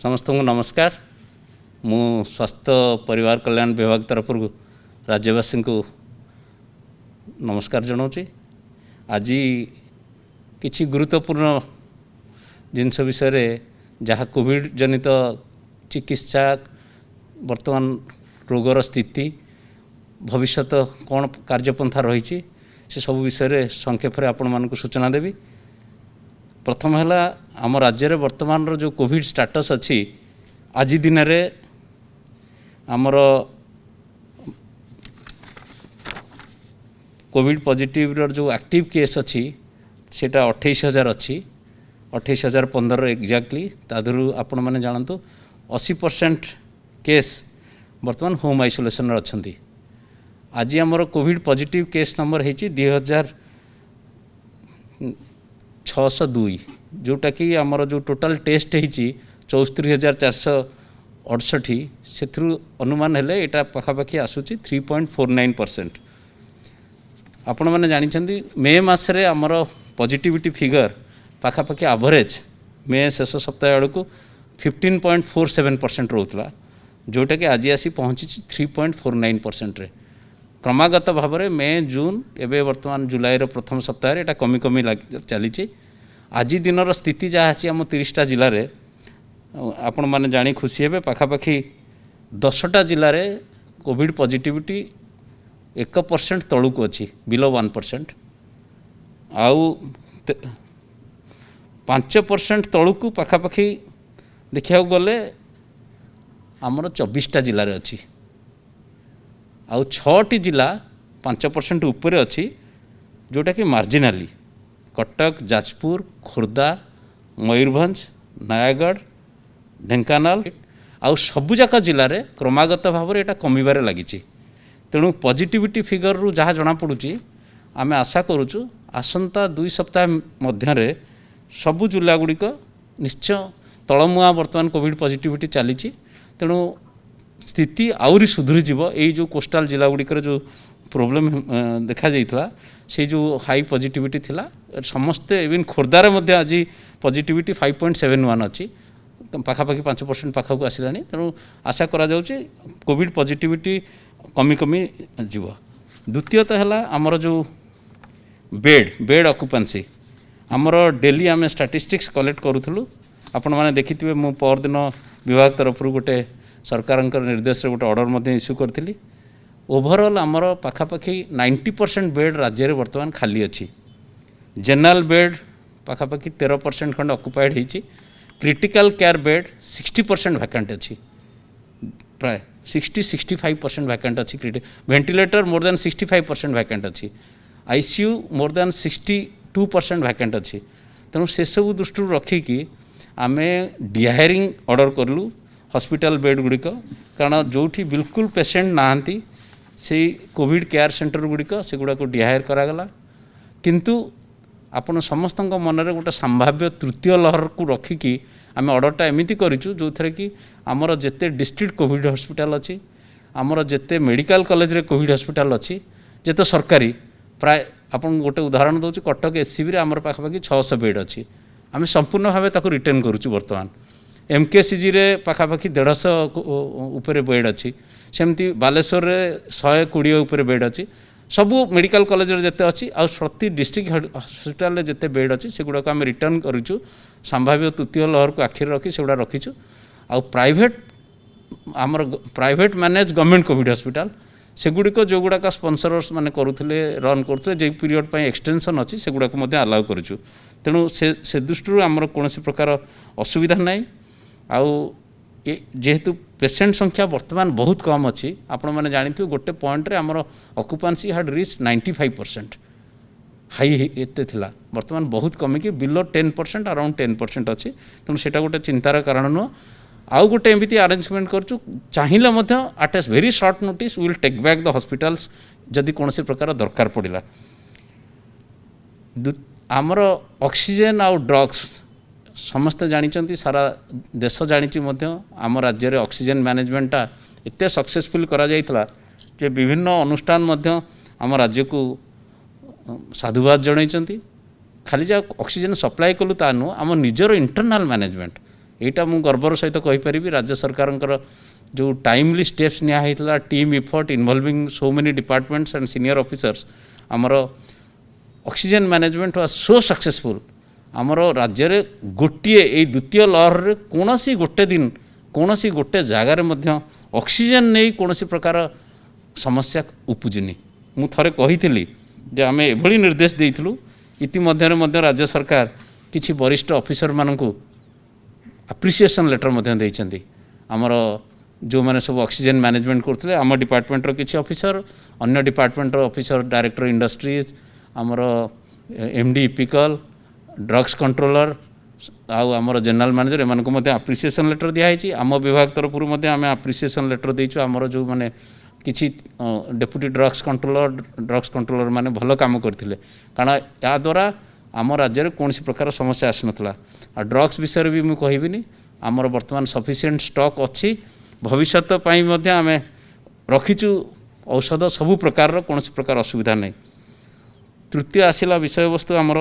समस्त को नमस्कार। मु स्वास्थ्य परिवार कल्याण विभाग तरफ राज्यवासी को नमस्कार जनाऊँगी। आज किसी गुरुत्वपूर्ण जिनस विषय जहाँ कोविड जनित चिकित्सा वर्तमान रोगर स्थिति भविष्य कौन कार्यपंथा रही से सब विषय संक्षेप में आपण मानक सूचना देवी। प्रथम है आम राज्य में वर्तमान जो कोविड स्टाटस अच्छी आज दिन में आमर कोविड पॉजिटिव जो एक्टिव केस अच्छी सेटा 28,000 अच्छी 28,015 एक्जाक्टली तादरू आपण मैंने जानतु 80% केस वर्तमान होम आइसोलेशन अच्छा। आज आमर कोविड पॉजिटिव केस नंबर है 2,602 जोटा कि आमर जो टोटाल टेस्ट है 74,468 से अनुमान हेले एटा पाखापाखि आसूची 3.49%। आपण मैंने जानी मे मसरे आमर पॉजिटिविटी फिगर पाखापाखि एवरेज मे शेष सप्ताह आड़ को 15.47% रोला जोटा कि आज आसी पहुँची 3.49% रे। क्रमागत भाव में मे जून एवं वर्तमान जुलाई प्रथम सप्ताह एटा कमी कमी चली। आज दिन स्थिति जहाँ अच्छी आम 30टा जिले में आपण मैंने जानी खुशी हे पाखापाखि 10टा जिले में कोविड पॉजिटिविटी 1% तलू अच्छी बिलो 1%। आउ 5% तलू पाखापाखि देखा गले आमर 24टा जिले में अच्छी आउ 6टी जिला 5% ऊपर अच्छी जोटा कि मार्जिनाली कटक जाजपुर खोर्धा मयूरभंज नयागढ़ ढेंकानाल आउ सबुजाक जिले में क्रमागत भाव में यहाँ कमिबार लगी। तेणु पॉजिटिविटी फिगर रु जहाँ जना पड़ुची आम आशा करुचु आसंता 2 सप्ताह मध्य सबु जिला गुड़िक निश्चय तलमुआ वर्तमान कोविड पॉजिटिविटी चली। तेणु स्थिति आउरी सुधरी जीवो। यही जो कोस्टाल जिला गुड़िकर जो प्रोब्लेम देखा जाइथला से जो हाई पॉजिटिविटी थिला समस्ते इवन खोर्धार मध्य आज पॉजिटिविटी 5.71 अच्छी पाखापाखि 5% पाखक आसलानी। तेणु आशा करा जाउची कोविड पॉजिटिविटी कमी कमी जीव। द्वितीयतः है आमर जो बेड ऑक्युपेंसी आमर डेली आम स्टैटिस्टिक्स कलेक्ट करूँ। आपण मैंने देखिथिबे मु परदिन विभाग तरफ गोटे सरकार निर्देश गोटे ऑर्डर इश्यू करी। ओवरऑल आमर पाखापाखि 90% बेड राज्य में वर्तमान खाली अच्छी। जनरल बेड पाखापाखि 13% खंड ऑक्युपाइड होती। क्रिटिकल केयर बेड 60% वैकेंट अच्छी प्राय 60-65% वैकेंट अच्छी। वेंटिलेटर मोर देन 65% वैकेंट अच्छी। आईसीयू मोर देन 62% वैकेंट अच्छी। तेणु से सब दृष्टि रखिकी आम डिहायरिंग ऑर्डर करूँ हॉस्पिटल बेड गुड़िक कारण जो बिल्कुल पेशेंट नहांती से कोविड केयर सेंटर गुड़िक से गुड़ा को डिहायर करागला। किंतु आपण समस्त मन में गोटे संभाव्य तृतीय लहर को रखिकी आम ऑर्डरटा एमती करूँ जो थे कि आमर जिते डिस्ट्रिक्ट कोविड हॉस्पिटल अच्छी आमर जिते मेडिकल कॉलेज रे कोविड हॉस्पिटल अच्छी जिते सरकारी प्राय आपन गोटे उदाहरण दूसरी कटक एससीबी आमर पाखापाखि 600 बेड अच्छी आम संपूर्ण भाव ताको रिटेन करुँ। वर्तमान एमकेसीजी रे पाखापाखि 150 ऊपर बेड अच्छी सेमती बालेश्वर रे 120 ऊपर बेड अच्छी सबू मेडिकल कॉलेज जिते अच्छी आ प्रति डिस्ट्रिक्ट हॉस्पिटल जिते बेड अच्छी से गुड़ाक आम रिटर्न करूँ। संभाव्य तृतीय लहर को आखिर रखी से गुड़ा रखीचु। आ प्राइवेट आमर private manage government Covid hospital से गुड़िक जो गुड़ाक स्पॉन्सर्स माने करुले रन करुले जो पीरियड पर एक्सटेंशन अच्छी से गुड़ाक अलाउ करूँ। तेणु से दृष्टि आमर कौन प्रकार असुविधा ना आउ जेहेतु पेशेंट संख्या वर्तमान बहुत कम अच्छी आपण मैंने जानी गोटे पॉइंट रे आमर ऑक्युपेंसी हैड रीच 95% हाई एते थिला वर्तमान बहुत कमिकी बिलो 10% अराउंड 10% अच्छी। तेणु सेटा गोटे चिंतार कारण नुह। आउ गोटे एमती अरेंजमेंट करूँ चाहिए at a very short notice will take back the hospitals जदि कौन प्रकार दरकार पड़ा। आमर ऑक्सीजन आउ ड्रग्स समस्ते जानी सारा देश जानी आम राज्य में ऑक्सीजन मैनेजमेंटा एत सक्सेसफुल करा जाइतला जे विभिन्न अनुष्ठान आम राज्य को साधुवाद जन खाली जा ऑक्सीजन सप्लाई कलु ता नुह आम निजर इंटरनाल मैनेजमेंट एटा मु गर्वर सहित कहीपरि राज्य सरकार जो टाइमली स्टेप्स निया team effort involving so many departments and senior officers आमर oxygen management was so successful आमर राज्य रे गोटे ए द्वितीय लहर रे कोनोसी गोटे दिन कोनोसी गोटे जगार मध्य ऑक्सीजन नहीं कोनोसी प्रकार समस्या उपजुनी मु थरे कही जे आम एभली निर्देश देइथिलु इतिमध्य राज्य सरकार किछि वरिष्ठ ऑफिसर मानकु अप्रिसिएशन लेटर मध्य देइछन्ती आमर जो मैंने सब ऑक्सीजन मैनेजमेंट करते आम डिपार्टमेंटर किसी ऑफिसर अन्य डिपार्टमेंटर ऑफिसर डायरेक्टर इंडस्ट्रीज आमर एमडी इपिकल ड्रग्स कंट्रोलर आमर जनरल मैनेजर एम अप्रिसिएशन लेटर दिखाई आम विभाग तरफ आम अप्रिसिएशन लेटर देचु आमर जो मैंने किसी डेप्यूटी ड्रग्स कंट्रोलर माने भल काम करते कारण या द्वारा आम राज्य में कौन प्रकार समस्या आसनला ड्रग्स विषय भी मुझे कहबिनी आमर बर्तमान सफिशिएंट स्टॉक अच्छी भविष्य आम रखीचु औषध सबु प्रकार कौन प्रकार असुविधा नहीं। तृतीय आसला विषय वस्तु आमर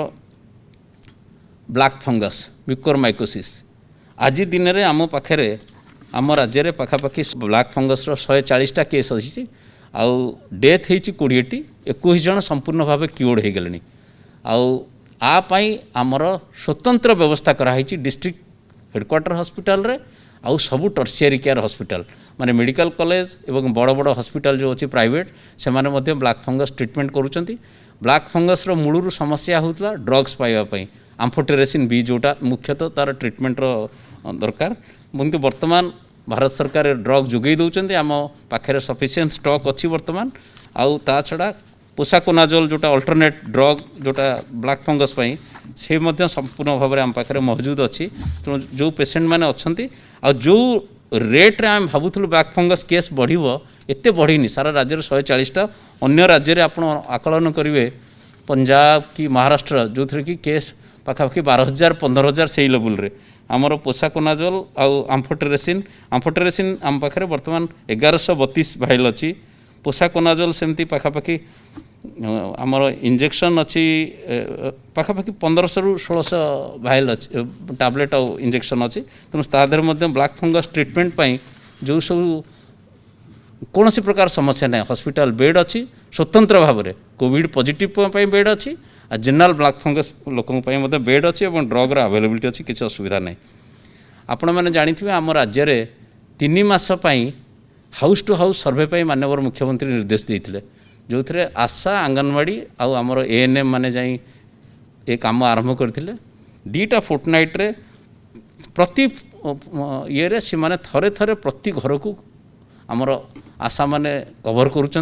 ब्लैक फंगस म्यूकोरमाइकोसिस आज दिन में आम पाखे आम राज्य में पखापाखि ब्लैक फंगस 140टा केस अच्छी आउ डेथ होती 20टी 21 जन संपूर्ण भाव क्योर्ड हो गले आपाई आमर स्वतंत्र व्यवस्था कराई डिस्ट्रिक्ट हेडक्वार्टर हॉस्पिटल रे आउ सबू टर्शियरी केयर हॉस्पिटल माने मेडिकल कॉलेज एवं बड़ बड़ हॉस्पिटल जो अच्छी प्राइवेट से माने ब्लैक फंगस ट्रीटमेंट करुँच ब्लैक फंगस मूलर समस्या होता ड्रग्स पाइबापी आम्फोटेरेसिन बी जोटा मुख्यतः तार ट्रीटमेंट दरकार किंतु वर्तमान भारत सरकार ड्रग जोगे दौरान आम पाखे सफिशिएंट स्टॉक अच्छी वर्तमान आउ ता छड़ा पोसाकोनाजोल जोटा अल्टरनेट ड्रग जोटा ब्लैक फंगस पाई से मध्य संपूर्ण भाव में आम पाखे मौजूद अच्छी तेणु जो पेसेंट मैंने अच्छा आ जो रेट्रे आम भावुलु ब्लैक फंगस केस बढ़ो एत बढ़ी सारा राज्य 140टा अन्य राज्य में आप आकलन करेंगे पंजाब कि महाराष्ट्र जो थे कि केस पाखापाखि 12,000 15,000 से लेवल रे आमर पोसाकोनाजोल आउ आम्फोटेरेसिन आम पाखे बर्तमान 1132 भाइल अच्छी पोसाकोनाजोल सेमती पाखापाखि आमर इंजेक्शन अच्छी पाखापाखि 1500 ରୁ 1600 भाइल अच्छी टैबलेट आउ इंजेक्शन अच्छी तेणु तादर ब्लैक फंगस ट्रीटमेंट पाई जो सब कौन प्रकार समस्या ना हॉस्पिटल बेड अच्छी स्वतंत्र भाव में कोविड पॉजिटिव बेड अच्छी आ जनरल ब्लैक फंगस लोकों बेड अच्छी और ड्रग्र अवेलेबिलिटी अच्छी किसी असुविधा ना आपण मैंने जानी आम राज्य में 3 मास हाउस टू हाउस सर्वे पर माननीय मुख्यमंत्री निर्देश देते जो थे आशा आंगनवाड़ी आमर एएनएम माने जाई ए काम आरंभ करते 2टा फोर्टनाइट्रे प्रति ये से माने थरे थरे प्रति घर को आमर आशा माने कवर करुँच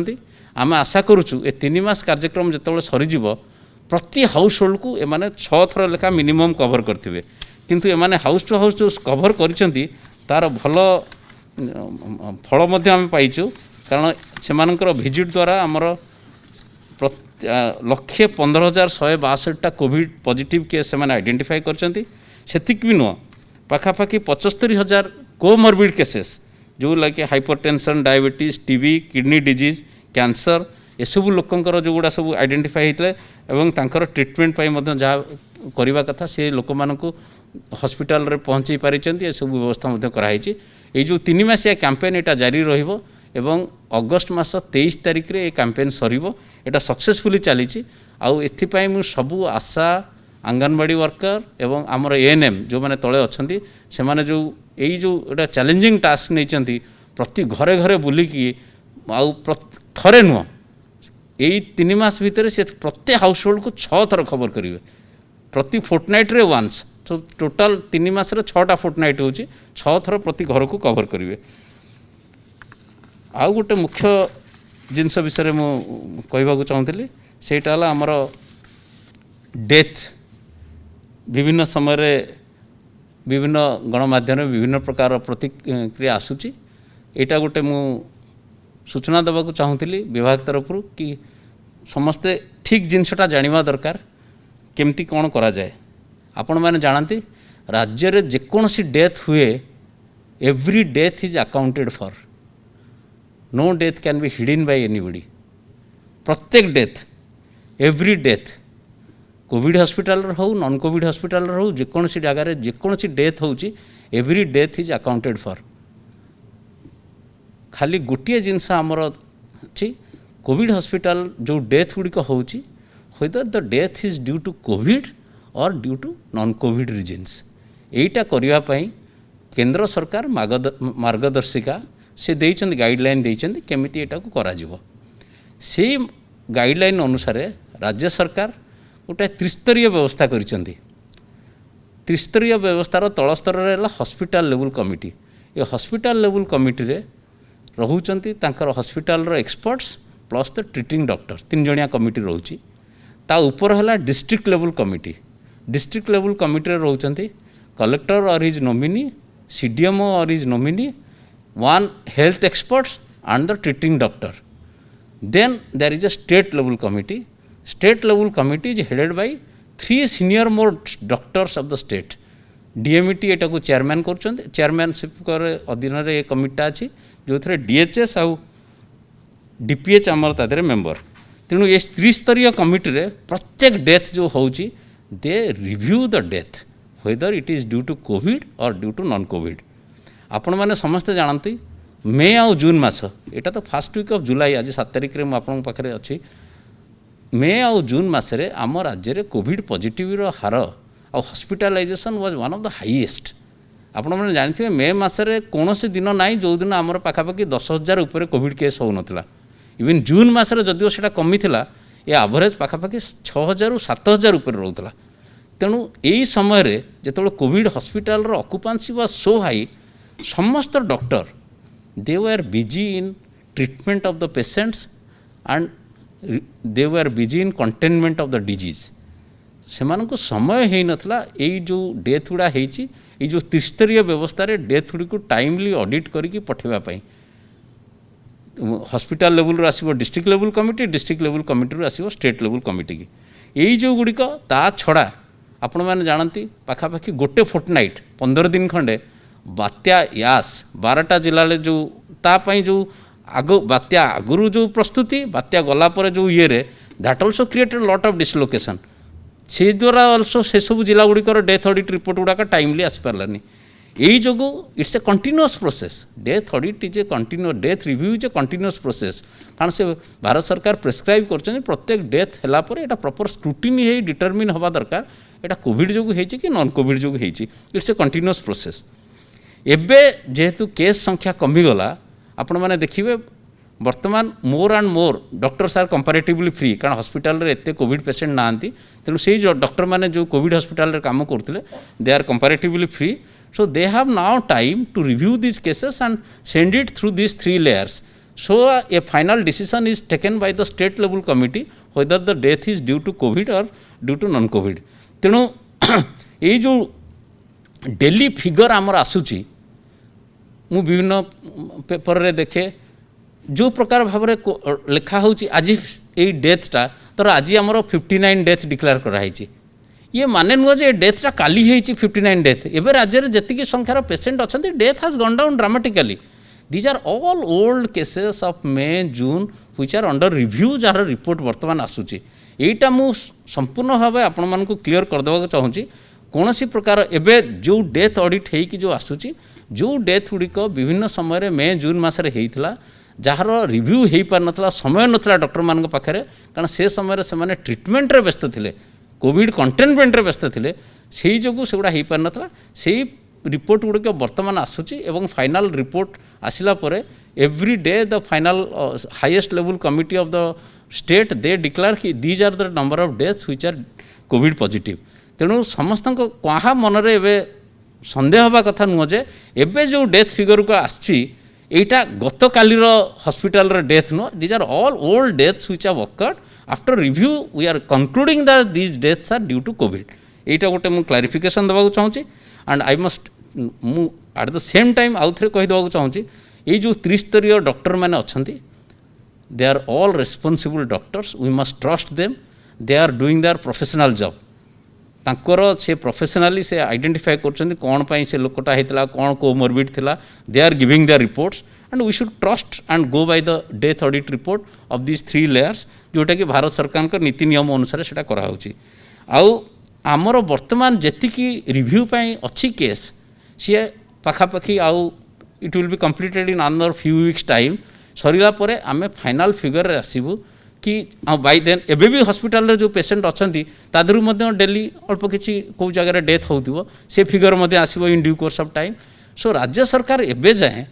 आम आशा करुचु ए 3 मास कार्यक्रम जिते सरीज प्रति हाउस होल्ड को एमाने 6 थर लेखा मिनिमम कवर करथिबे किंतु एमाने हाउस टू हाउस जो कवर करिसेंती तार भल फल मध्य आम पाइचु कारण से भिजिट द्वारा आमर 1,15,162टा कोविड पॉजिटिव केस से आइडेंटिफाई करछंती सेतिक भी नुह पाखापाखि 75,000 कोमॉर्बिड केसेस जो like hypertension diabetes TB kidney disease cancer एसबू लोकंकर जो गुड़ा सब आइडेंटिफाई होते एवं तांकर ट्रीटमेंट पाई मध्य जहाँ करवा कथा से लोक मानकु हॉस्पिटल रे पहुँचे पारी ये सब व्यवस्था मध्य कराई ये जो 3 मासिया कैंपेन एटा जारी रहिबो एवं अगस्ट मास 23 तारिख रे ये कैंपेन सरीबो एटा सक्सेसफुली चली आउ एथिपाई मु सबु आशा आंगनवाड़ी वर्कर एवं आमर एएनएम जो माने तले अछंती से माने जो यही जो एटा चैलेंजिंग टास्क नहीं प्रति घरे घरे बुलिकी आउ थरे नुह यही 3 मास भितर से प्रत्येक हाउस होल्ड को 6 थर खबर करेंगे प्रति फोर्टनाइट्रे वन्स तो टोटाल 3 मास 6टा फोर्टनाइट होची 6 थर प्रति घर को कवर करेंगे। आउ गोटे मुख्य जिनस विषय मु कहवाक चाहूँगी सेटा आमर डेथ विभिन्न समय विभिन्न गणमाध्यम विभिन्न प्रकार प्रतिक्रिया आसूची एटा गोटे मु सूचना देवाक चाहूँगी विभाग तरफ कि समस्ते ठीक जिनसटा जानिबा दरकार केमती कौन करा जाए आपण मैंने जानती राज्य रे जेकोसी डेथ हुए every death is accounted for no death can be hidden by anybody प्रत्येक death every death covid hospital हो नॉन कोविड हॉस्पिटल हो जेकोसी जगार जेकोसी डेथ हो every death is accounted for खाली गोटे जिनस आमर अच्छी कोविड हॉस्पिटल जो डेथ गुड़िक हो whether the death is due to COVID or due to non-COVID reasons एटा करिवा पई केंद्र सरकार मार्गदर्शिका से देइछन गाइडलाइन देइछन केमिति एटा को करा जिवो से गाइडलाइन अनुसार राज्य सरकार गोटे त्रिस्तरीय व्यवस्था करिसंती त्रिस्तरीय व्यवस्थार तल स्तर रे हॉस्पिटल लेवल कमिटी ये हॉस्पिटल लेवल कमिटी रे रहुचंती तांकर हॉस्पिटल रो experts plus the treating doctor 3 जणिया कमिटी रहउची ता ऊपर है डिस्ट्रिक्ट लेवल कमिटी रोचंती collector or his nominee CDMO or his nominee one health experts and the treating doctor then there is a state level committee is headed by 3 senior most doctors of the state DMET एटा को chairman कर chairmanship अधीन रे कमिटा अच्छी जो थे DHS आउ DPH आमर तादरे मेंबर तेणु ये त्रिस्तरीय कमिटी रे प्रत्येक डेथ जो होची they review the death whether it is due to covid or due to non covid आपण मैंने समस्ते जानती मे आउ जून मास एटा तो फर्स्ट वीक ऑफ जुलाई आज 7 तारिख रे आपण पाखरे अच्छी मे आउ जून मासरे आम राज्य रे कोविड पॉजिटिव रो हार आ hospitalisation was one of the highest आपण मैंने जानते मे मासरे कोनोसी दिन नाई जो दिन आमर पाखापाखि 10,000 ऊपर कोविड केस हो नथिला इवन जून मासरे जदिओ सेटा कमी थिला ये एवरेज पाखापाखि 6,000 7,000 ऊपर रोला तेणु यही समय रे जेतबे कोविड हॉस्पिटल रो ऑक्युपेंसी वाज सो हाई समस्त doctor they were busy in treatment of the patients and they were busy in containment of the disease सेमानकु समय हेई नथला एई जो डेथ गुड़ा हेची एई जो त्रिस्तरीय व्यवस्था रे डेथ गुड़ी को टाइमली ऑडिट करिकि पठेबा पई हॉस्पिटल लेवल रो आसीबो डिस्ट्रिक्ट लेवल कमिटी रो आसीबो स्टेट लेवल कमिटी की एई जो गुड़िक ता छड़ा आपण मैंने जानती पाखापाखि गोटे फोर्टनाइट 15 दिन खंडे बात्या यास 12टा जिला जो तापाई जो आगो बात्या आगुरु जो प्रस्तुति बात्या गला पर जो ये रे that also created lot of dislocation से द्वारा आल्सो से सब जिला गुड़िकर डेथ ऑडिट रिपोर्ट गुड़ाक टाइमली आसी पारलानी यही जो it's a continuous process death audit is a continuous death review is a continuous process कारण से भारत सरकार प्रेस्क्राइब कर प्रत्येक डेथ है एटा प्रॉपर स्क्रूटिनी है डिटरमिन हवा दरकार एटा कोविड जो होती कि नॉन कोविड जो होती इट्स ए कंटिन्यूअस प्रोसेस एबे जेहेतु केस संख्या कमीगला आपण मैंने देखिए वर्तमान more and more doctors are comparatively free कारण हॉस्पिटल रे एते कोविड पेशेंट ना तेणु से डॉक्टर मैंने जो कोविड हॉस्पिटल रे काम करते they are comparatively free so they have now time to review these cases and send it through these 3 layers so a final decision is taken by the state level committee whether the death is due to covid or due to non covid तेणु ये जो daily figure आमर आसूची मु विभिन्न paper रे देखे जो प्रकार भाव लिखा होची आज ये डेथटा तर आज आमर 59 डेथ डिक्लेयर कराई ये माने नुह जे डेथटा काली होती 59 डेथ एवं राज्य में जी संख्यार पेसेंट अच्छा death has gone down dramatically these are all old cases of May June which are under review जार रिपोर्ट वर्तमान आसूची एटा मु संपूर्ण भाव आपण मानकु क्लियर कर देबा चाहूँगी कौन सी प्रकार एबे जो डेथ ऑडिट होइकी जो आसूची जो डेथ गुड़िक विभिन्न समय मे जून मसरे होता जार रिव्यू हो पार नथला समय नथला डॉक्टर मान पाखे कारण से समय से ट्रिटमेंट रे व्यस्त थिले कोविड कंटेनमेंट रे व्यस्त थिले सेही जोगु सेगुड़ा हो पार नथला सेही रिपोर्ट गुड़िक वर्तमान आसूची एवं फाइनल रिपोर्ट आसिला परे every day the final highest level committee of the state they declare कि these are the number of deaths which are covid positive तेणु समस्त क्या मनरे एबे संदेह हवा कथा नुह जे एबे जो डेथ फिगर को आछि एटा गत कालीर हॉस्पिटल रे डेथ नुह these are all old deaths which have occurred after review we are concluding that these deaths are due to covid एटा गोटे मु क्लारिफिकेशन देबा चाहूँगी एंड आई मस्ट मु एट द सेम टाइम आउ थे कहीदेवा चाहूँगी ये जो त्रिस्तरीय डॉक्टर मैंने अच्छा they are all responsible doctors we must trust them they are doing their professional job तांकर से प्रोफेशनली से आइडेंटिफाई कर कौन पाई से लोकटा होता कौन कोमोरबिड थिला they are giving their reports and we should trust and go by the death audit report of this 3 layers जोटा कि भारत सरकार नीति नियम अनुसार से कराऊँगी आउ आमर वर्तमान जेतिकी रिव्यू पाई अच्छी केस सी पाखापाखी आउ it will be completed in another few weeks time सरिला परे आमे फाइनल फिगर रे आसीबु कि बाय देन एबे भी हॉस्पिटल रे जो पेशेंट अछंती तादरु मध्ये डेली अल्प किछि को जगह रे डेथ होउतिबो से फिगर मध्ये आसीबो in due course of time. So राज्य सरकार एबे जाए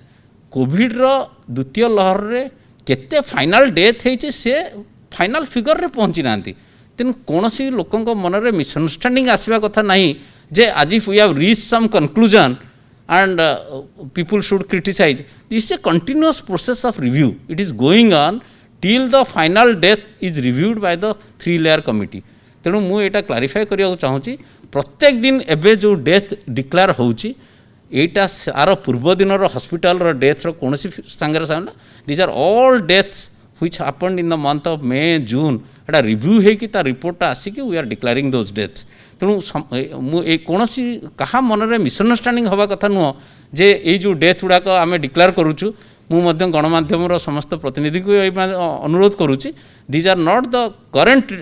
कोविड रो द्वितीय लहर रे केते फाइनल डेथ हेछि से फाइनल फिगर रे पहुंची नांती तेन कोनोसी लोकंक मन रे मिसअंडरस्टैंडिंग आसीबा कथा नाही जे आज if we have reach some conclusion and people should criticize. This is a continuous process of review. It is going on till the final death is reviewed by the 3-layer committee. तेणु मु एटा clarify करने चाहूँगी प्रत्येक दिन एबे जो death declare होउची एटा सार पूर्व दिन हॉस्पिटल डेथ कौन सांगे सामना this are all deaths which happened in the month of May, June एटा रिव्यू है कि ता रिपोर्ट आसिक we are declaring those deaths. तेणु मुझे कौन क्या मन में मिसअंडरस्टैंडिंग हवा कथा नुह जे ये जो डेथ गुड़ाक आम डिक्लेयर करुचु मुझे गणमाध्यम समस्त प्रतिनिधि को अनुरोध करुच्ची these are not the current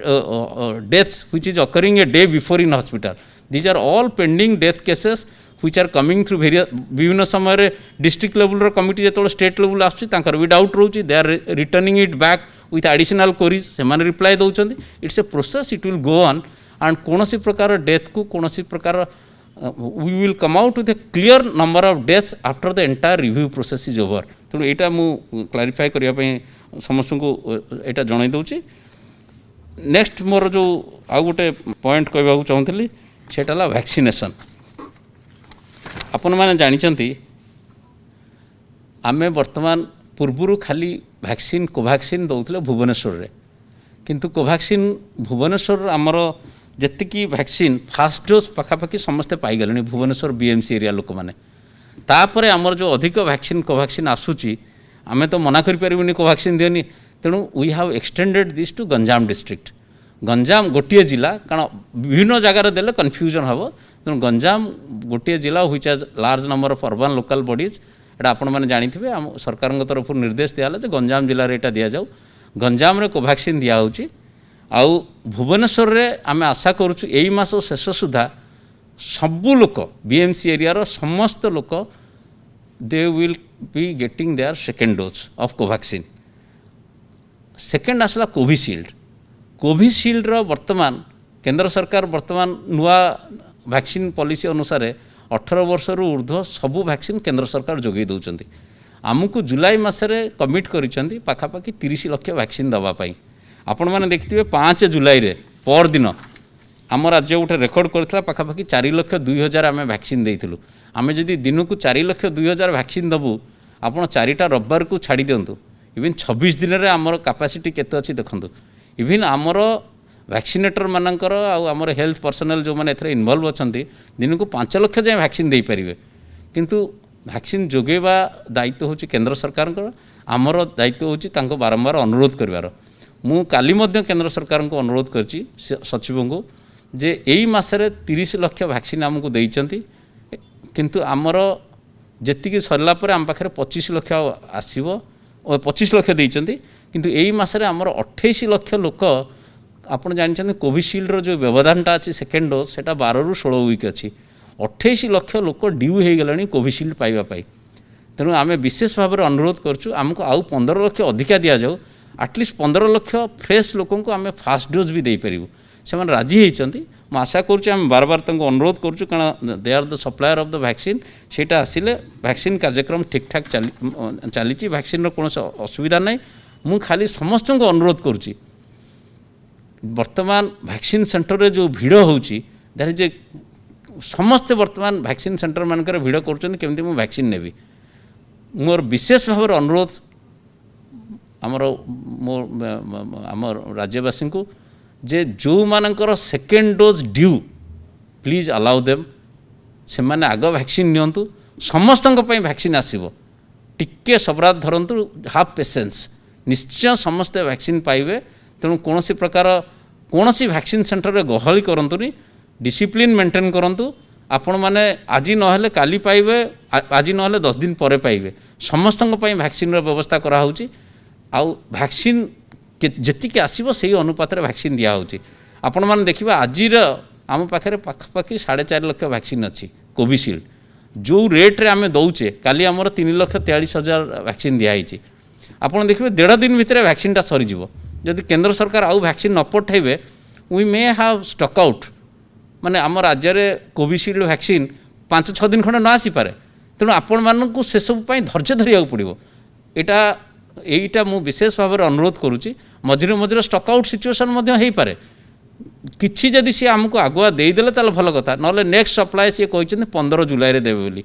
deaths which is occurring a day before in hospital these are all pending death cases which are coming through विभिन्न समय डिस्ट्रिक्ट लेवल कमिटी जो स्टेट लेवल आसर भी डाउट रोचे they are returning it back with additional queries से reply दौरान it's a process it will go on and कौन प्रकार डेथ को कौन प्रकार we will come out with A clear number of deaths after the entire review process is over. तेणु यहाँ मुझे क्लारिफाई करने समस्त को यहाँ जन दूसरी। नेक्स्ट मोर जो आउ गोटे पॉइंट कहूँ चाहूँगी सेटा वैक्सीनेशन। आपण मैंने जानते आमे वर्तमान पूर्वर खाली वैक्सीन कोवैक्सीन दौले भुवनेश्वर रे किंतु कोवैक्सीन भुवनेश्वर आमर जेतिकी वैक्सीन फास्ट डोज पाखापाखि समस्ते पाईगले भुवनेश्वर बीएमसी एरिया लोक मैंने तापर आमर जो अधिक वैक्सीन कोवैक्सीन आसूची आम तो मना करें कोवैक्सीन दियोनी तेणु we have extended this to Ganjam district. Ganjam गोटे जिला कारण विभिन्न जगार देले कन्फ्यूजन हम तेणु गंजाम गोटे जिला which has large number of urban local bodies एटा आपण मैंने जानिथिबे आम सरकार तरफ निर्देश दियाला जे गंजाम जिले में एटा दिया जाऊ। गंजाम रे कोवैक्सीन दिया होची आउ भुवनेश्वर रे आमे आशा करूछु एई मास शेष सुधा सबु लोक बीएमसी एरिया रो समस्त लोक they will be getting their second dose of Covaxin. Second आसला कोविशील्ड। कोविशील्ड रो वर्तमान केंद्र सरकार वर्तमान नुआ वैक्सीन पॉलिसी अनुसार 18 वर्ष रु ऊर्ध्व सबू वैक्सीन केंद्र सरकार जोगे दौरान आमको जुलाई मसरे कमिट करिसेंती पाखापाखि 30 लाख वैक्सीन दवापाई। आपण मैंने देखिए 5 जुलाई रे पर दिन आम राज्य गोटे रेकर्ड करता पाखापाखि 4,02,000 आम वैक्सीन देइथिलु। आम जदि दिन को 4,02,000 वैक्सीन दबू आप 4टा रविवार को छाड़ी दिंतु इवन 26 दिन में आमर कैपेसिटी केते अच्छी देखंतु इवन आमर वैक्सीनेटर मानकर आमर हेल्थ पर्सनल जो मैंने एथरे इन्वॉल्व अछंती दिन को 5 लाख जाए वैक्सीन दे पारिबे किंतु वैक्सीन जोगेबा दायित्व होची केंद्र सरकार आमर दायित्व होची तांको बारंबार अनुरोध करिवार। मु काली मध्य केंद्र सरकार को अनुरोध करची सचिव को जे एई मासरे 30 लाख वैक्सीन आमको देइचंती किंतु आमर जेतिकी सरला परे आम पाखरे 25 लाख आसीबो 25 लाख देइचंती किंतु एई मासरे आमर 28 लाख लोक आपण जानते कोविशील्ड रो जो व्यवधानटा अच्छी सेकेंड डोज से 12 रु 16 वीक अच्छी 28 लाख लोक ड्यू हो गले कोविशील्ड पाइबापी। तेणु आम विशेष भाव में अनुरोध करूँ आमको आउ 15 लाख अधिका दि जाऊ एटलिस्ट 15 लाख फ्रेश लोक आम फास्ट डोज भी देपारू से राजी होती। मैं आशा करुँ बार बार अनुरोध करुँ कारण they are the supplier of the vaccine सेटा आसिले वैक्सीन कार्यक्रम ठीक ठाक चली वैक्सीन कौन असुविधा ना मु खाली समस्त को अनुरोध करुँची वर्तमान वैक्सीन सेंटर रे जो भिड़ होची दैट इज ए समस्ते वर्तमान वैक्सीन सेंटर मानकर भिड़ करमती मु वैक्सीन नेबी मोर विशेष भाव अनुरोध आमर आमर राज्यवासी को जे जो मानकर second dose due please allow them से माने आग वैक्सीन नियंतु समस्त वैक्सीन आसीबो टिके सबरात धरंतु हाफ पेशेंस निश्चय समस्ते वैक्सीन पाइबे। तेणु कौन प्रकार कौन वैक्सीन सेंटर रे गहली करंतुनी डिसिप्लिन मेंटेन करंतु आपण माने आज नहले काली पाइबे आज नहले 10 दिन परे पाइबे समस्त वैक्सीन रो व्यवस्था करा होची आउ वैक्सीन जेतिके आसीबो सेही अनुपात रे वैक्सीन दिया होची। आपण मैंने देखिए आज आम पाखे पाखापाखि 4.5 लाख वैक्सीन अच्छी कोविशील्ड जो रेट्रे आम दौचे काली आमर 3,43,000 वैक्सीन दिखाई आपड़ देखिए 1.5 दिन भितर वैक्सीनटा सरीज जदि केंद्र सरकार आउ वैक्सीन न पठेबे we may have stuck out माने आम राज्य में कोविशील्ड वैक्सीन 5-6 दिन खंडे न आसीपे तेणु आपण मानक से सब धैर्य धरिया पड़ो यहाँ मु विशेष भाव में अनुरोध करुच्ची मझे मझे स्टक आउट सिचुएसन हो पारे किछि जदि सी आमको आगुआ देदेले ताले भल कथा ना नेक्स्ट सप्लाय सी कहते 15 जुलाई रे देवे बोली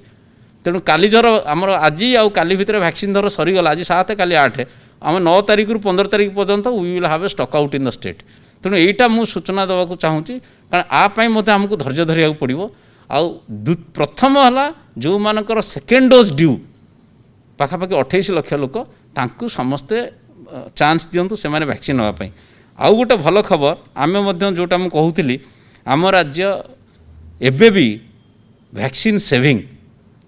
तेणु काली धर आमर आज आउ काली भितर वैक्सीन धर सरीगला आज 7 काली 8 आम 9 तारिख रु 15 तारिख पर्यंत we will have a stock out in the state तेणु यहाँ मुझे सूचना देवाक चाहूँगी कारण आपाई आमको धैर्य धरिया पड़ो आउ प्रथम है जो मानकर सेकेंड डोज ड्यू पाखापाखि 28 लाख लोक तांकु समस्ते चांस दिंतु से वैक्सीन नापी आउ गोटे भल खबर आम जोटा मुझे कहूली आम राज्य एबे भी वैक्सीन सेविंग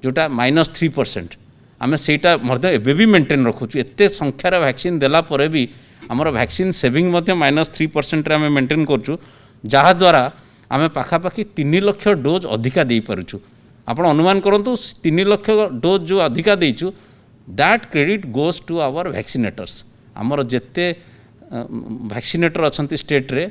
जोटा -3% आम सेटा एबे भी मेंटेन रखुचु एते संख्यार वैक्सीन देला परे भी आमर वैक्सीन सेविंग -3% आम मेंटेन करचु जहाद्वारा आम पाखापाखि 3 लाख डोज अधिका दे पारुचु आपण अनुमान करंतु 3 लाख डोज जो अधिका देचु that credit goes to our vaccinators आमर जेते वैक्सीनेटर अच्छा स्टेट रे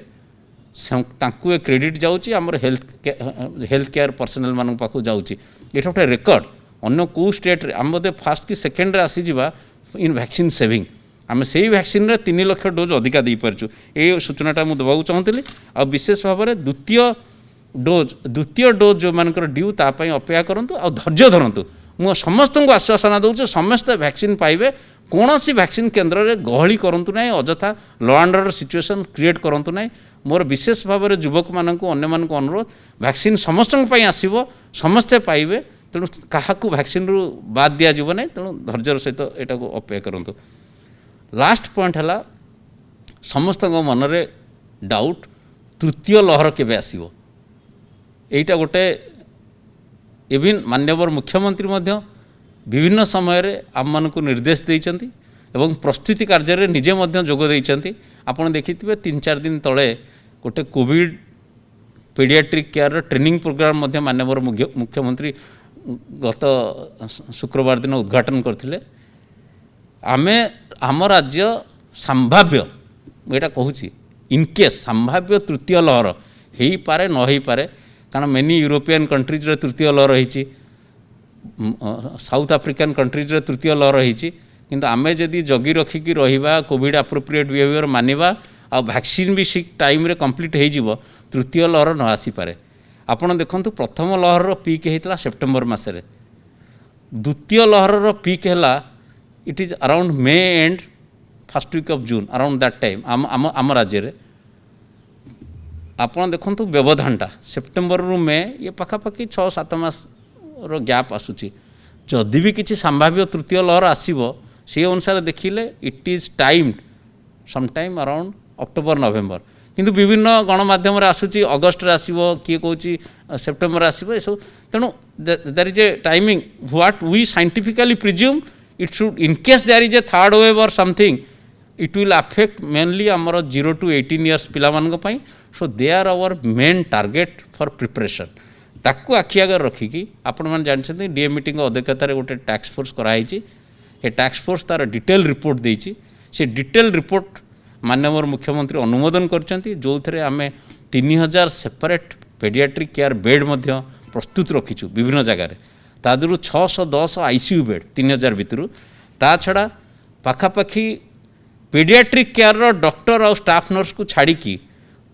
तांकु ए क्रेडिट जाउची आमर हेल्थ केयर पर्सनल मान पाखु जाउची एटा गोटे रेकर्ड अन्य को स्टेट रे आम बोधे फास्ट कि सेकेंड रे आसी जिबा इन वैक्सीन सेविंग आम से वैक्सीन रे 3 लाख डोज अधिका दे पारचु ए सूचनाटा मु देबाक चाहूँगी आ विशेष भाव में द्वितीय डोज जो मानकर ड्यू तापाई अपेक्षा करंतु आ धैर्य धरंतु मु समस्त को आश्वासन दूचे समस्ते वैक्सीन पाइबे कौन सी वैक्सीन केन्द्र में गहली करूँ ना अजथा law and order situation create करूँ ना मोर विशेष भाव में युवक मानक अन्य मानक अनुरोध वैक्सीन समस्त आसो समस्ते पाइबे तेणु क्या वैक्सीन रु बाद दिज्व ना तेणु धैर्यर सहित यहाँ को अपेक्षा करूँ लास्ट पॉइंट है समस्त मन में डाउट तृतीय लहर केबे आसीबो एटा गोटे इवन माननीय मुख्यमंत्री मध्य विभिन्न समय रे आम मानक निर्देश देइचंती एवं प्रस्तुति कार्य रे निजे मध्य जोग देइचंती आपण देखिथिबे 3-4 दिन तले गोटे covid paediatric care training programme मध्य माननीय मुख्यमंत्री गत शुक्रवार दिन उद्घाटन करथिले आमे आम राज्य संभाव्य एटा कहूची इनकेस संभाव्य तृतीय लहर हो पारे न हो पारे कारण मेनी यूरोपियन कंट्रीज रे तृतीय लहर रही साउथ अफ्रिकन कंट्रीज रे तृतीय लहर रही किंतु आमे जदि जगी रखिकी रहिबा कोविड एप्रोप्रिएट बिहेवियर मानिबा आ वैक्सीन भी ठीक टाइम रे कंप्लीट हो जिवो तृतीय लहर न आसी पारे आपण देखंतु प्रथम लहर रो पीक हेतला सेप्टेम्बर मासरे द्वितीय लहर रो पीक हैला it is around May end first week of June around that time आम राज्य रे आपण देखंतु व्यवधानटा सेप्टेम्बर रु मे ये पाखापाखि 6-7 मास रो गैप आसुची जदि भी किसी संभाव्य तृतीय लहर आसीबो से अनुसार देखिले it is timed some time around October November किंतु विभिन्न गणमाध्यम आसूची अगस्ट रे आसीबो किए कहूची सेप्टेम्बर आसीबो एसो तेणु there is a timing what we scientifically presume it should in case there is a third wave or something it will affect mainly आमर 0 to 18 years पिला मानक पई so they are our main target for preparation ताकू आखि आगे रखिकी आपण मैंने जानते डीए मीटिंग अध्यक्षतार गोटे टास्क फोर्स कराई ये टास्क फोर्स तार डिटेल रिपोर्ट देछि से डिटेल रिपोर्ट माननीय मुख्यमंत्री अनुमोदन करछंती जो थे आम 3000 सेपरेट पेडियाट्रिक केयर बेड मध्य प्रस्तुत रखीचु विभिन्न जगार तादरू 610 आईसीयू बेड 3000 भितर ता छड़ा पाखापाखि पेडियाट्रिक केयर डॉक्टर और स्टाफ नर्स को छाड़ी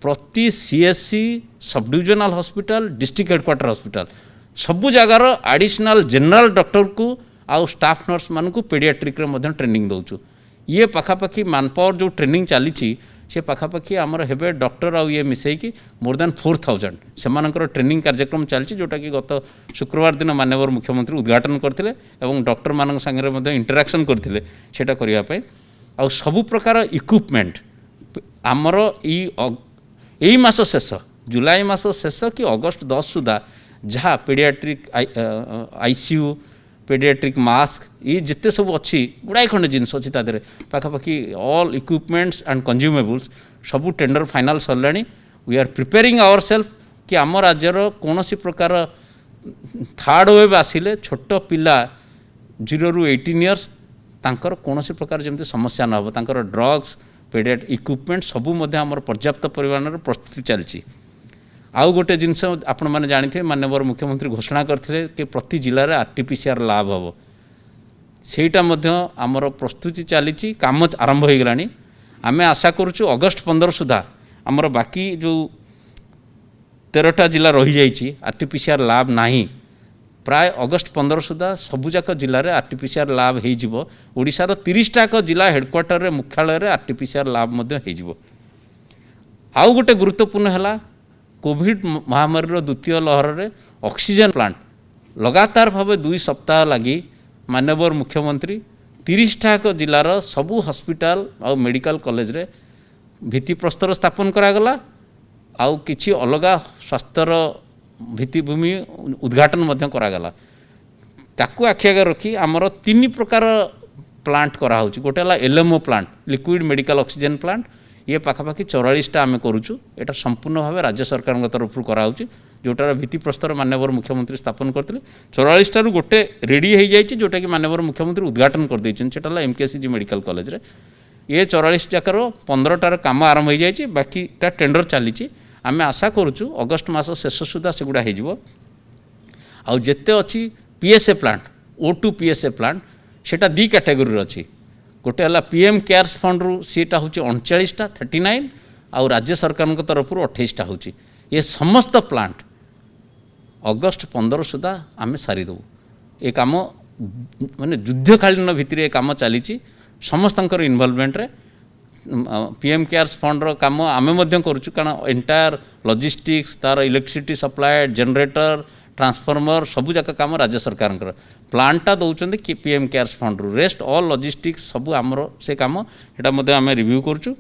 प्रति CSC sub divisional hospital district headquarter hospital सबू जगार एडिशनल जनरल डॉक्टर को आउ स्टाफ नर्स मान को पेडियाट्रिक रे ट्रेनिंग दौचु ये पाखापाखि मैनपावर जो ट्रेनिंग चली से पाखापाखि आमर हेबे डॉक्टर आउ ये मिसेकी मोर देन 4000 से ट्रेनिंग कार्यक्रम चलती जोटा कि गत शुक्रवार दिन माननीय मुख्यमंत्री उद्घाटन करते डॉक्टर मान संगे इंटराक्शन करते सेटा करने आ सबु प्रकार इक्विपमेंट आमर यही मास शेष जुलाई मास शेष कि अगस्त 10 सुधा जहाँ पेडियाट्रिक आईसीयू पेडियाट्रिक मास्क ये जिते सब अच्छी गुड़ाए खंडे जिनस अच्छी तादे पाखापाखि ऑल इक्विपमेंट्स एंड कंज्यूमेबल्स सबू टेंडर फाइनाल सरलाणी we are preparing our self कि आम राज्यर कौन सी प्रकार थर्ड वेव आसिले छोट पिला 0 ରୁ 18 इयर्स तांकर कौन सी प्रकार जमी समस्या न हो तांकर ड्रग्स पेडियाट इक्विपमेंट सबू आमर पर्याप्त परिमाण प्रस्तुति चलती। आउ गोटे जिनस आपण मैंने जानी माननीय मुख्यमंत्री घोषणा करते कि प्रति जिले में आरटीपीसीआर लैब हम सेटा आमर प्रस्तुति चली काम आरंभ हो गला। आम आशा करुचु अगस्ट 15 सुधा आमर बाकी जो 13टा जिला रही जाइए आरटीपीसीआर लैब नहीं प्राय अगस्ट 15 सुधा सबुजाक जिले में आरटीपीसीआर लैब हो ओडिशार 30टाक जिला हेडक्वार्टर मुख्यालय आरटीपीसीआर लैब हो। आउ गोटे गुरुत्वपूर्ण है कोविड महामारी द्वितीय लहर में ऑक्सीजन प्लांट लगातार भाव 2 सप्ताह लगी माननीय मुख्यमंत्री 30टाक जिलार सबू हॉस्पिटल और मेडिकल कॉलेज रे भित्तिप्रस्तर स्थापन करागला आउ किछि अलगा स्वास्थ्यर भित्तिभूमि उद्घाटन मध्य करागला। ताकू आखि आगे रखी आमर 3 प्रकार प्लांट कराउछि गोटे हला LMO plant liquid medical oxygen plant ये पाखापाखि 44टा आम करुचु एटा संपूर्ण भाव राज्य सरकार तरफ कराउछि जोटार भित्तिप्रस्तर माननीय मुख्यमंत्री स्थापन करते 44टारू गोटे रेडी हो जाइए जोटा कि माननीय मुख्यमंत्री उद्घाटन कर देछन सेटा हला एमकेसीजी मेडिकल कॉलेज रे ये 44 जाकर 15टार काम आरंभ हो जाइए बाकीटा टेंडर चली आम आशा करुचु अगस्ट मास शेष सुधा सेगुड़ा हो आते अच्छी PSA plant O2 PSA plant सेटा 2 कैटेगोरी अच्छी गोटे है पीएम केयर्स फंड रु सीटा हूँ 39टा 39 आउ राज्य सरकार तरफ 28टा हूँ ये समस्त प्लांट अगस्ट 15 सुधा आम सारीदेव ये कम माने युद्धकालीन भित्तिरे काम चली समस्त इनवॉल्वमेंट रे पीएम केयर्स फंड रो काम आमे मध्यम करूछु कारण एंटायर लॉजिस्टिक्स तार इलेक्ट्रिसिटी सप्लाई जनरेटर ट्रांसफॉर्मर सबू जाक काम राज्य सरकार प्लांटा दौरान कि पीएम केयर्स फंड रु रेस्ट ऑल लॉजिस्टिक्स सबू आमर से काम एटा मध्य आमे रिव्यू करूछु।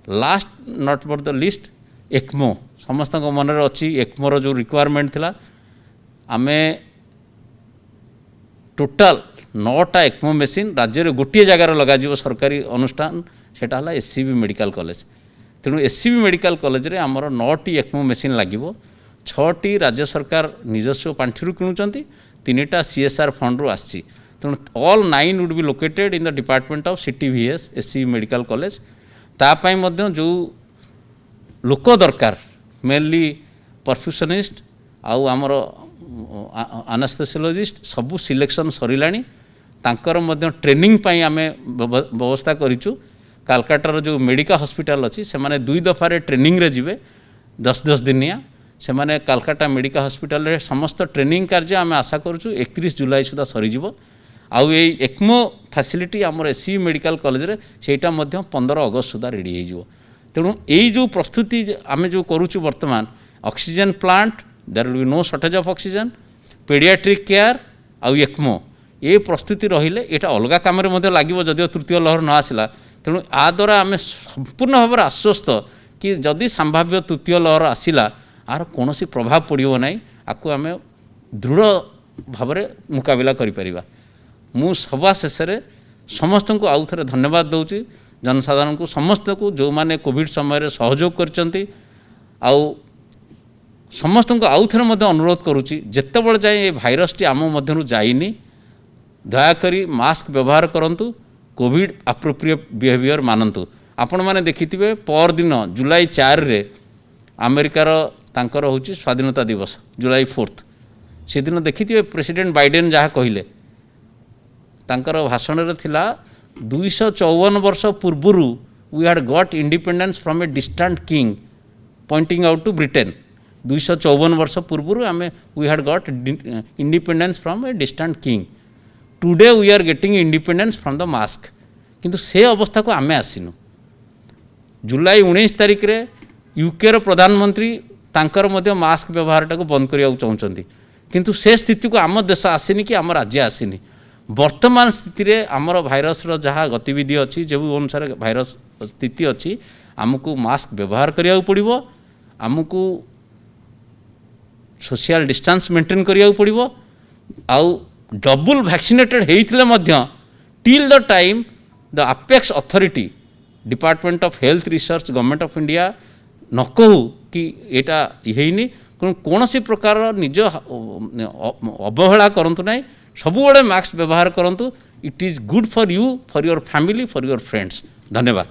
Last not for the least ECMO समस्त मन रे अछि एक्मोर जो रिक्वायरमेंट थिला आमे टोटाल 9टा एक्मो मेसीन राज्य में गोटे जगार लग सरकारी अनुष्ठान सेटा हला एससीबी मेडिकल कॉलेज तेणु एससीबी मेडिकल कॉलेज रे आमर 9टी एक्मो मेसीन लगिवो 6टी राज्य सरकार निजस्व पांठिरु किणुचंती 3टा सीएसआर फंड रु आसी तेणु all 9 would be located in the department of CTVS SCB medical college तापाई मध्य जो लोक दरकार मेनली परफ्यूशनिस्ट आउ आमर एनेस्थेसियोलॉजिस्ट सबू सिलेक्शन सरिलानी तांकर मध्य ट्रेनिंग पाई आमे व्यवस्था करिचु। कालकाटार जो मेडिका हॉस्पिटल अच्छी से माने 2 दफारे ट्रेनिंग रे जिवे 10-10 दिनिया से माने कालकाटा मेडिका हॉस्पिटल रे समस्त ट्रेनिंग कार्य आमे आशा करूछु 31 जुलाई सुधा सरीजिवो आउ ए एक्मो फैसिलिटी आमर एससी मेडिकल कॉलेज रे सेटा मध्य 15 अगस्त सुधा रेडी हो जिवो। तेणु यही जो प्रस्तुति आमे जो करूछु वर्तमान oxygen plant there will be no shortage of oxygen paediatric care आउ एक्मो ये प्रस्तुति रहिले एटा अलगा काम रे लगे जदिव तृतीय लहर न आसला तेणु आ द्वारा आम संपूर्ण भाव आश्वस्त कि जदि संभाव्य तृतीय लहर आसला आर कौन प्रभाव पड़ो ना आपको आम दृढ़ भाव मुकाबला करिपरिबा। मु सभा शेष में समस्त को आउ थे धन्यवाद दूची जनसाधारण को समस्त को जो माने कोविड समय सहयोग करचंती आउ समस्त को आउ थे अनुरोध करुच्ची जितेबाला जाए ये भाइरस टी आम मध्यरु जाइनी दयाकरी मास्क व्यवहार करंतु कोविड अप्रोप्रिएट बिहेवियर मानतु। आपण मैंने देखिथिबे पर दिन जुलाई 4 रे अमेरिकार तांकर होची स्वाधीनता दिवस जुलाई 4 से दिन देखिथिबे प्रेसिडेंट बाइडेन जहाँ कहले तांकर भाषण रे थिला 254 वर्ष पूर्वरु we had got independence from a distant king pointing out to Britain 254 वर्ष पूर्वरु आमे we had got independence from a distant king today we are getting independence from the mask किंतु से अवस्था को आमे आसिनु। जुलाई 19 तारिख रे यूके रो प्रधानमंत्री तांकर मध्य मास्क व्यवहार टाको बंद करिया चाहउचंती किंतु से स्थिति को आम देश आसिनी कि आम राज्य आसिनी। वर्तमान स्थिति रे आमर भाइरस रो जहाँ गतिविधि अच्छी जो अनुसार भाइरस स्थिति अच्छी आमको मास्क व्यवहार करिया पड़िबो आमको सोशल डिस्टेंस मेंटेन करिया पड़िबो आउ डबल वैक्सीनेटेड होइथिले मध्य till the time the apex authority department of health research government of India न कहू कि एटा ହେଇନି कौन सी प्रकार निज अवहेला करंतु नहीं सबुबले मास्क व्यवहार करंतु it is good for you for your family for your friends धन्यवाद।